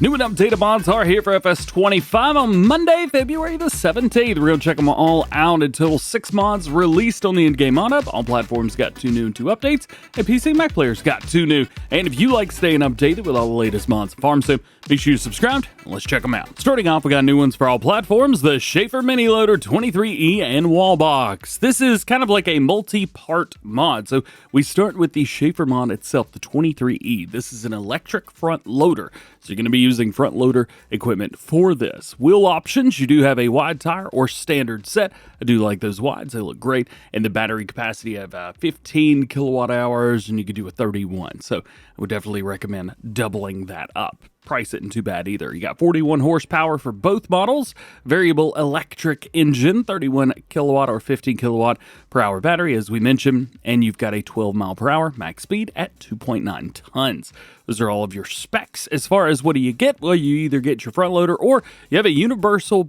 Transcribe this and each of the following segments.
New and updated mods are here for FS25 on Monday, February the 17th. We're going to check them all out. In total, 6 mods released on the in-game mod-up. All platforms got 2 new and 2 updates, and PC and Mac players got 2 new. And if you like staying updated with all the latest mods and farm sim, be sure to subscribe, and let's check them out. Starting off, we got new ones for all platforms, the Schäffer Miniloader 23E and Wallbox. This is kind of like a multi-part mod. So we start with the Schäffer mod itself, the 23E. This is an electric front loader. So you're going to be using front loader equipment for this. Wheel options, you do have a wide tire or standard set. I do like those wides, they look great. And the battery capacity of 15 kilowatt hours, and you could do a 31. So I would definitely recommend doubling that up. Price isn't too bad either. You got 41 horsepower for both models, variable electric engine, 31 kilowatt or 15 kilowatt per hour battery, as we mentioned, and you've got a 12 mile per hour max speed at 2.9 tons. Those are all of your specs. As far as what do you get? Well, you either get your front loader or you have a universal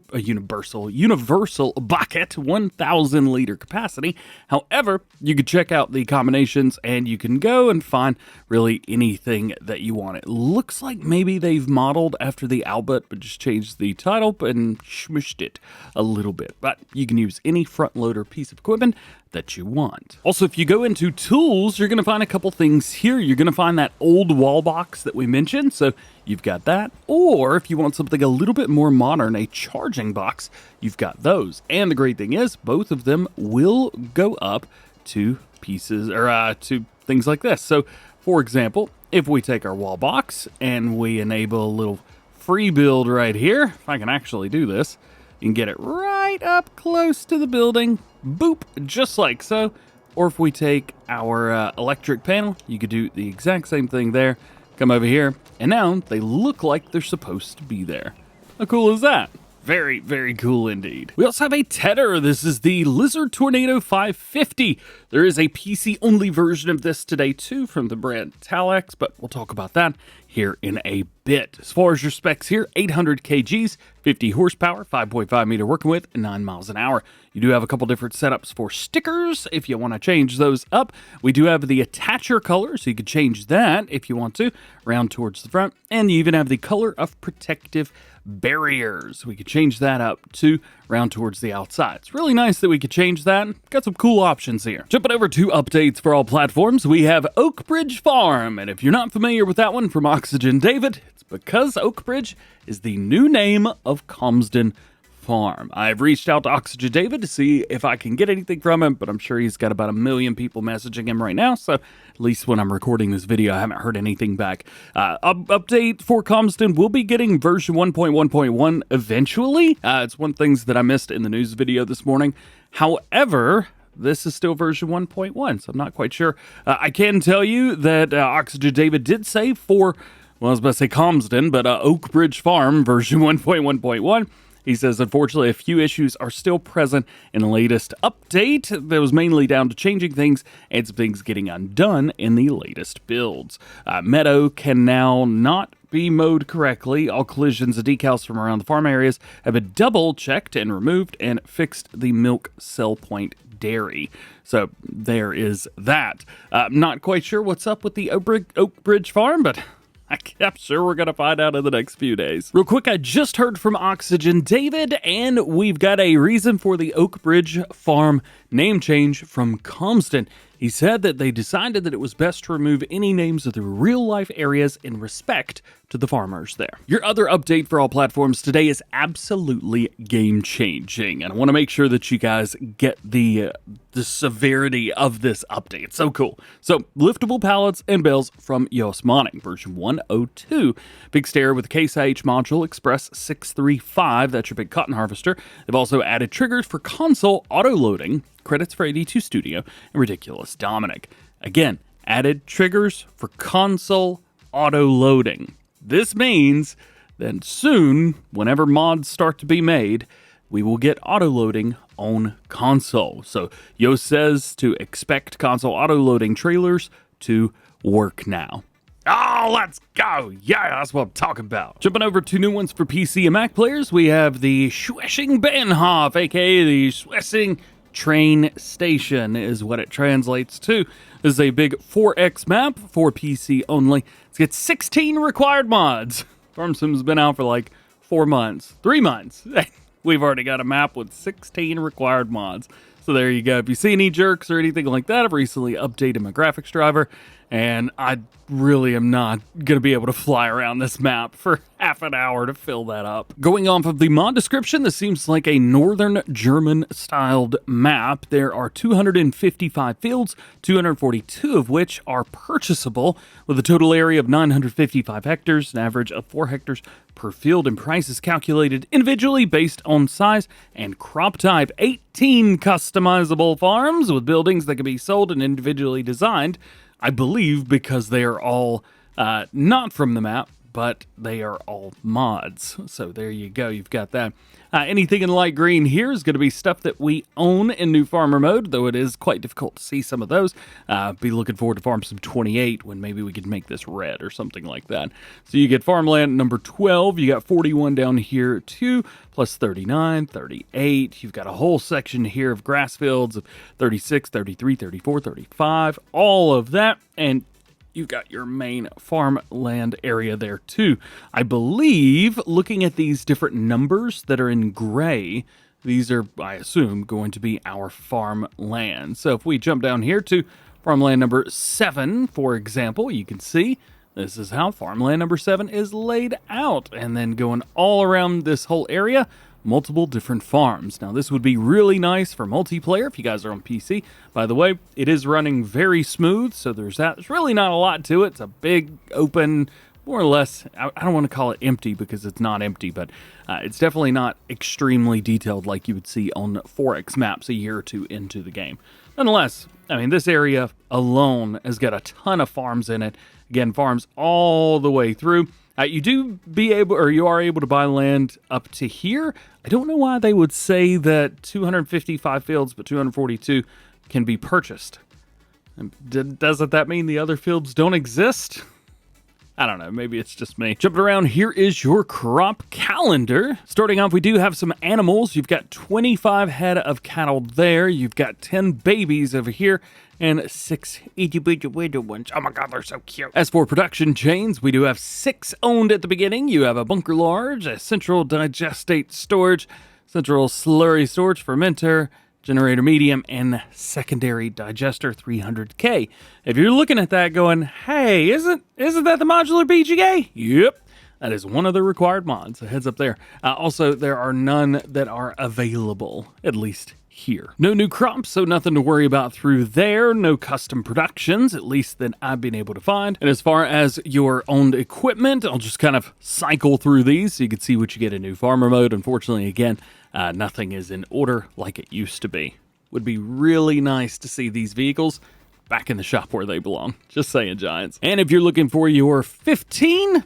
bucket, 1,000 liter capacity. However, you can check out the combinations and you can go and find really anything that you want. It looks like maybe they've modeled after the Albert, but just changed the title and smushed it a little bit. But you can use any front loader piece of equipment that you want. Also, if you go into tools, you're going to find a couple things here. You're going to find that old wall box that we mentioned, so you've got that. Or if you want something a little bit more modern, a charging box, you've got those. And the great thing is, both of them will go up to pieces or to things like this. So, for example, if we take our wall box and we enable a little free build right here, if I can actually do this, you can get it right up close to the building, boop, just like so. Or if we take our electric panel, you could do the exact same thing there. Come over here, and now they look like they're supposed to be there. How cool is that? Very, very cool indeed. We also have a Tedder. This is the Talex Tornado 550. There is a PC-only version of this today, too, from the brand Talex, but we'll talk about that here in a bit. As far as your specs here, 800 kgs, 50 horsepower, 5.5 meter working width, and 9 miles an hour. You do have a couple different setups for stickers if you want to change those up. We do have the attacher color, so you could change that if you want to, round towards the front. And you even have the color of protective barriers. We could change that up to round towards the outside. It's really nice that we could change that. Got some cool options here. Jumping over to updates for all platforms, we have Oakbridge Farm. And if you're not familiar with that one from Oxygen David, it's because Oakbridge is the new name of Calmsden Farm. I've reached out to Oxygen David to see if I can get anything from him, but I'm sure he's got about 1 million people messaging him right now, so at least when I'm recording this video, I haven't heard anything back. Update for Calmsden, we'll be getting version 1.1.1 eventually. It's one of the things that I missed in the news video this morning. However, this is still version 1.1, so I'm not quite sure. I can tell you that Oxygen David did say for, well, I was about to say Calmsden, but Oakbridge Farm version 1.1.1. He says, unfortunately, a few issues are still present in the latest update. That was mainly down to changing things and some things getting undone in the latest builds. Meadow can now not be mowed correctly. All collisions and decals from around the farm areas have been double checked and removed and fixed the milk cell point dairy. So there is that. Not quite sure what's up with the Oakbridge Farm, but I'm sure we're going to find out in the next few days. Real quick, I just heard from Oxygen David, and we've got a reason for the Oakbridge Farm name change from Calmsden. He said that they decided that it was best to remove any names of the real-life areas in respect to the farmers there. Your other update for all platforms today is absolutely game-changing, and I want to make sure that you guys get the severity of this update. It's so cool. So, liftable pallets and bales from Yoast Modding, version 102. Big stair with Case IH module, Express 635, that's your big cotton harvester. They've also added triggers for console auto-loading, credits for 82 Studio, and Ridiculous Dominic. Again, added triggers for console auto-loading. This means that soon, whenever mods start to be made, we will get auto-loading on console. So Yoast says to expect console auto-loading trailers to work now. Oh, let's go. Yeah, that's what I'm talking about. Jumping over to new ones for PC and Mac players, we have the Schwesing Bahnhof, aka the Schwesing Train Station is what it translates to. This is a big 4X map for PC only. It's got 16 required mods Farm Sim's been out for like 4 months, 3 months. We've already got a map with 16 required mods. So there you go. If you see any jerks or anything like that, I've recently updated my graphics driver, and I really am not going to be able to fly around this map for half an hour to fill that up. Going off of the mod description, this seems like a Northern German-styled map. There are 255 fields, 242 of which are purchasable, with a total area of 955 hectares, an average of 4 hectares per field, and price is calculated individually based on size and crop type. 18 customizable farms with buildings that can be sold and individually designed, I believe, because they are all not from the map, but they are all mods. So there you go, you've got that. Anything in light green here is going to be stuff that we own in New Farmer mode, though it is quite difficult to see some of those. Be looking forward to Farm Sim 28 when maybe we could make this red or something like that. So you get farmland number 12, you got 41 down here too, plus 39, 38. You've got a whole section here of grass fields of 36, 33, 34, 35, all of that, and you've got your main farmland area there too. I believe, looking at these different numbers that are in gray, these are, I assume, going to be our farmland. So if we jump down here to farmland number 7, for example, you can see this is how farmland number 7 is laid out. And then going all around this whole area, multiple different farms. Now this would be really nice for multiplayer if you guys are on PC. By the way, it is running very smooth, so there's that. There's really not a lot to it. It's a big, open, more or less, I don't want to call it empty because it's not empty, but it's definitely not extremely detailed like you would see on 4X maps a year or two into the game. Nonetheless, I mean, this area alone has got a ton of farms in it. Again, farms all the way through. You are able to buy land up to here. I don't know why they would say that 255 fields, but 242 can be purchased. Doesn't that mean the other fields don't exist? I don't know, maybe it's just me. Jumping around, here is your crop calendar. Starting off, we do have some animals. You've got 25 head of cattle there. You've got 10 babies over here, and 6 itty-bitty little ones. Oh my god, they're so cute. As for production chains, we do have 6 owned at the beginning. You have a bunker large, a central digestate storage, central slurry storage, fermenter, generator medium, and secondary digester 300K. If you're looking at that going, hey, isn't that the modular BGA? Yep. That is one of the required mods. So heads up there. Also, there are none that are available, at least here. No new crops, so nothing to worry about through there. No custom productions, at least that I've been able to find. And as far as your owned equipment, I'll just kind of cycle through these so you can see what you get in New Farmer mode. Unfortunately, again, nothing is in order like it used to be. Would be really nice to see these vehicles back in the shop where they belong. Just saying, Giants. And if you're looking for your 16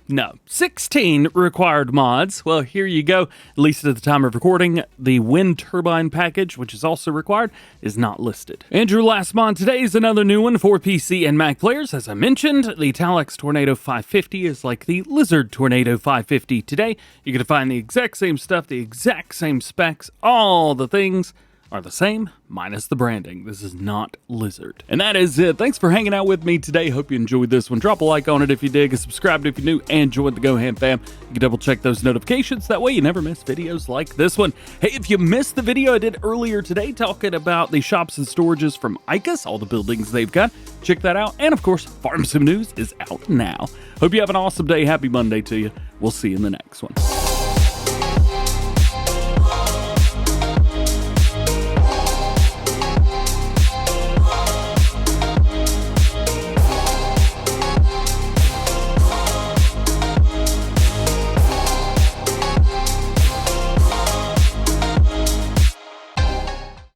required mods, well, here you go. At least at the time of recording, the wind turbine package, which is also required, is not listed. And your last mod today is another new one for PC and Mac players. As I mentioned, the Talex Tornado 550 is like the Lizard Tornado 550 today. You're going to find the exact same stuff, the exact same specs, all the things are the same, minus the branding. This is not Lizard. And that is it. Thanks for hanging out with me today. Hope you enjoyed this one. Drop a like on it if you dig, and subscribe if you're new, and join the DjGoHam fam. You can double check those notifications. That way you never miss videos like this one. Hey, if you missed the video I did earlier today talking about the shops and storages from ICAS, all the buildings they've got, check that out. And of course, Farm Sim News is out now. Hope you have an awesome day. Happy Monday to you. We'll see you in the next one.